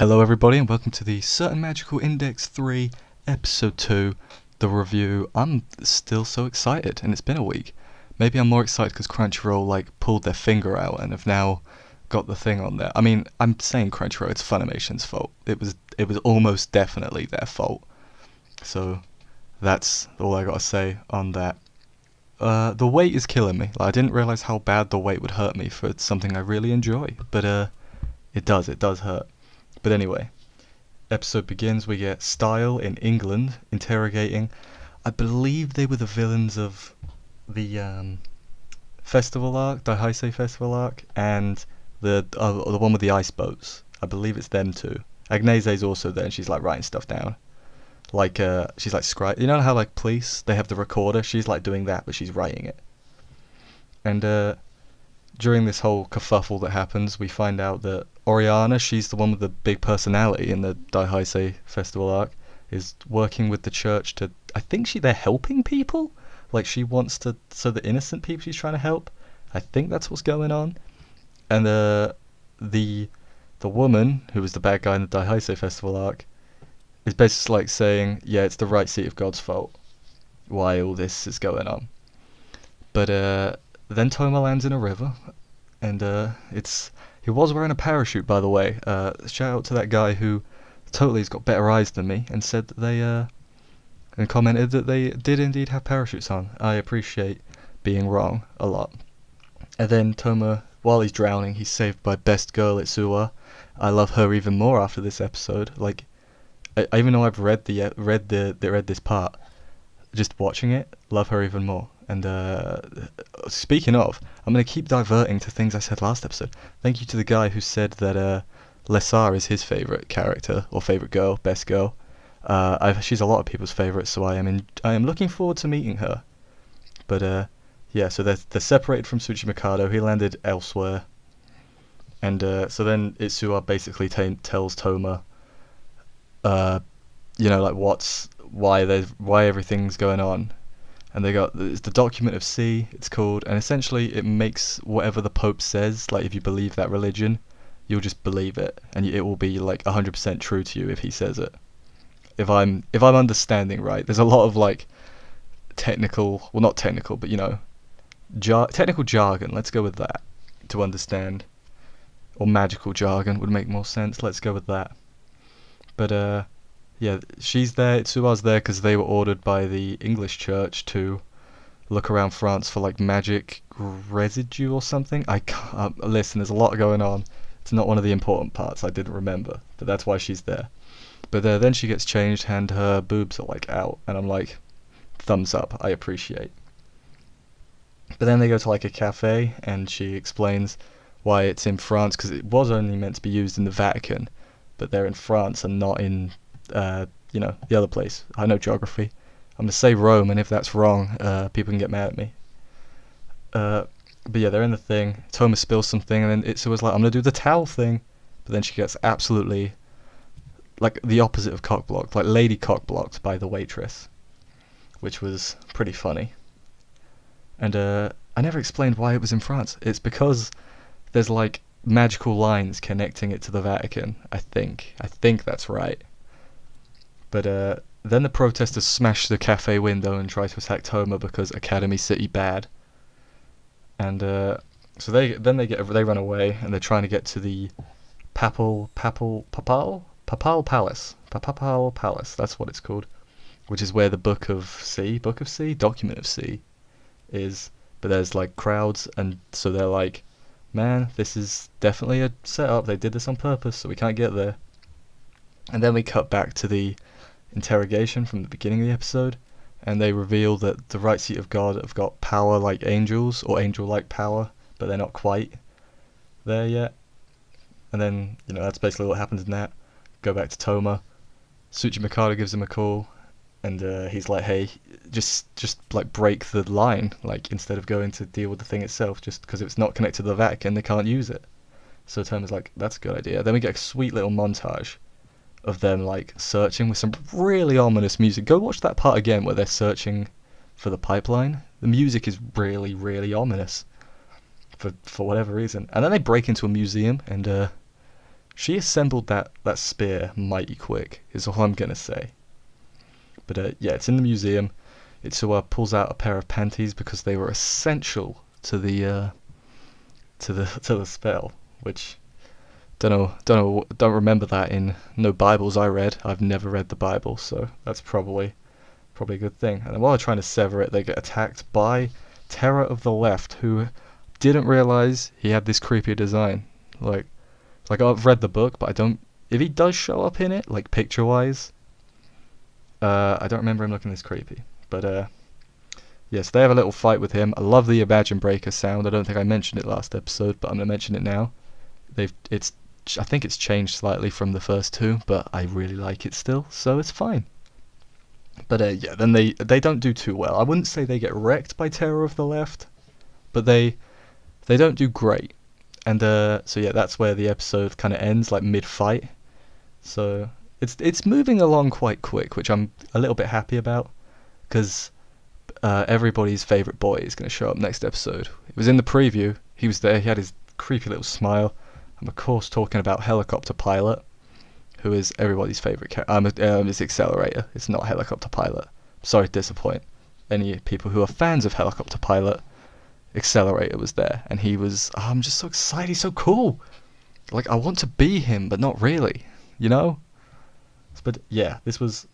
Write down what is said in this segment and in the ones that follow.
Hello everybody and welcome to the Certain Magical Index 3 Episode 2, the review. I'm still so excited and it's been a week. Maybe I'm more excited because Crunchyroll pulled their finger out and have now got the thing on there. I mean, I'm saying Crunchyroll, it's Funimation's fault. It was almost definitely their fault. So that's all I gotta say on that. The wait is killing me. I didn't realise how bad the wait would hurt me for something I really enjoy, but it does hurt. But anyway, episode begins. We get Style in England interrogating. I believe they were the villains of the festival arc, the Heisei festival arc, and the one with the ice boats. I believe it's them two. Agnese's also there, and she's writing stuff down. She's scribe. You know how police they have the recorder? She's doing that, but she's writing it. And during this whole kerfuffle that happens, we find out that Oriana, she's the one with the big personality in the Daiheisei festival arc, is working with the church to... I think they're helping people? She wants to... So the innocent people she's trying to help? I think that's what's going on. And the woman, who was the bad guy in the Daiheisei festival arc, is basically saying, yeah, it's the right seat of God's fault why all this is going on. But then Toma lands in a river, and he was wearing a parachute, by the way. Shout out to that guy who totally has got better eyes than me, and said that and commented that they did indeed have parachutes on. I appreciate being wrong a lot. And then Toma, while he's drowning, he's saved by best girl Itsuwa. I love her even more after this episode. Even though I've read this part, just watching it, love her even more. And speaking of, I'm going to keep diverting to things I said last episode. Thank you to the guy who said that Lessar is his favourite character, or favourite girl, best girl. She's a lot of people's favourite, so I am looking forward to meeting her. But yeah, so they're separated from Tsuchimikado. He landed elsewhere. And so then Itsuwa basically tells Toma, why everything's going on. And it's the Document of C, it's called, and essentially it makes whatever the Pope says, if you believe that religion, you'll just believe it, and it will be 100% true to you if he says it. If I'm understanding right, there's a lot of technical, well, not technical, but technical jargon, let's go with that, to understand, or magical jargon would make more sense, let's go with that. But yeah, she's there, Itsuwa's there because they were ordered by the English church to look around France for magic residue or something. I can't, listen, there's a lot going on. It's not one of the important parts, I didn't remember, but that's why she's there. But then she gets changed and her boobs are out, and I'm thumbs up, I appreciate. But then they go to a cafe and she explains why it's in France, because it was only meant to be used in the Vatican, but they're in France and not in the other place. I know geography. I'm gonna say Rome, and if that's wrong, people can get mad at me. But yeah, they're in the thing. Toma spills something, and then Itsuwa's I'm gonna do the towel thing. But then she gets absolutely, the opposite of cock-blocked, lady cock-blocked by the waitress, which was pretty funny. And I never explained why it was in France. It's because there's magical lines connecting it to the Vatican, I think that's right. But then the protesters smash the cafe window and try to attack Toma because Academy City bad. And so they run away, and they're trying to get to the Papal Palace. That's what it's called, which is where the Book of C, Document of C, is. But there's crowds, and so they're man, this is definitely a setup. They did this on purpose, so we can't get there. And then we cut back to the interrogation from the beginning of the episode, and they reveal that the right seat of God have got power like angels, or angel-like power, but they're not quite there yet. And then, that's basically what happens in that. Go back to Toma. Tsuchimikado gives him a call, and he's hey, just break the line, instead of going to deal with the thing itself, just because it's not connected to the Vatican, they can't use it. So Toma's that's a good idea. Then we get a sweet little montage of them searching with some really ominous music. Go watch that part again where they're searching for the pipeline. The music is really, really ominous for whatever reason. And then they break into a museum, and she assembled that spear mighty quick, is all I'm gonna say. But yeah, it's in the museum. Itsuwa pulls out a pair of panties because they were essential to the spell, which don't remember that in no Bibles I read. I've never read the Bible, so that's probably a good thing. And then while they're trying to sever it, they get attacked by Terror of the Left, who didn't realize he had this creepy design. Like I've read the book, but I don't. If he does show up in it, like picture-wise, I don't remember him looking this creepy. But yes, they have a little fight with him. I love the Imagine Breaker sound. I don't think I mentioned it last episode, but I'm gonna mention it now. I think it's changed slightly from the first two, but I really like it still, so it's fine. But yeah, then they don't do too well. I wouldn't say they get wrecked by Terror of the Left, but they don't do great. And so yeah, that's where the episode kind of ends, like mid-fight. So it's moving along quite quick, which I'm a little bit happy about, because everybody's favorite boy is going to show up next episode. It was in the preview. He was there. He had his creepy little smile. I'm of course talking about Helicopter Pilot, who is everybody's favorite character. It's Accelerator. It's not Helicopter Pilot. Sorry to disappoint any people who are fans of Helicopter Pilot. Accelerator was there, and he was. I'm just so excited. He's so cool. Like, I want to be him, but not really. You know. But yeah, this was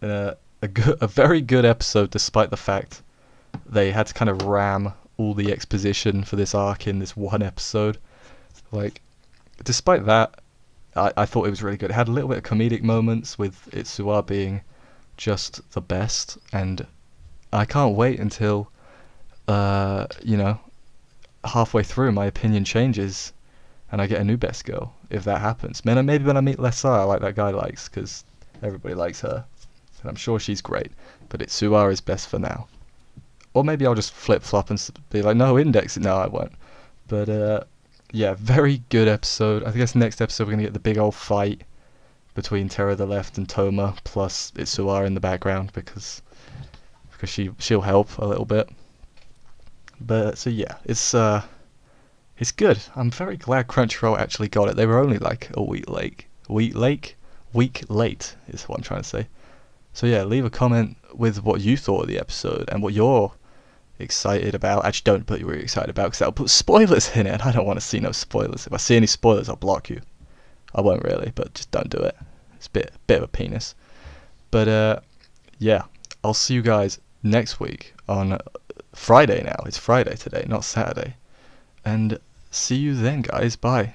a very good episode, despite the fact they had to kind of ram all the exposition for this arc in this one episode. Like, despite that, I thought it was really good. It had a little bit of comedic moments with Itsuwa being just the best, and I can't wait until, halfway through my opinion changes and I get a new best girl, if that happens. Maybe when I meet Lessar, like that guy likes, because everybody likes her, and I'm sure she's great, but Itsuwa is best for now. Or maybe I'll just flip-flop and be like, no, index it. No, I won't. But, yeah, very good episode. I guess next episode we're going to get the big old fight between Terror of the Left and Toma, plus Itsuwa in the background, because she'll help a little bit. But, so yeah, it's good. I'm very glad Crunchyroll actually got it. They were only like a week late. Week late is what I'm trying to say. So yeah, leave a comment with what you thought of the episode and what you're excited about. Actually, don't put what you're excited about, because that'll put spoilers in it, and I don't want to see no spoilers. If I see any spoilers, I'll block you. I won't really, but just don't do it. It's a bit of a penis. But yeah, I'll see you guys next week on Friday now. It's Friday today, not Saturday. And see you then, guys. Bye.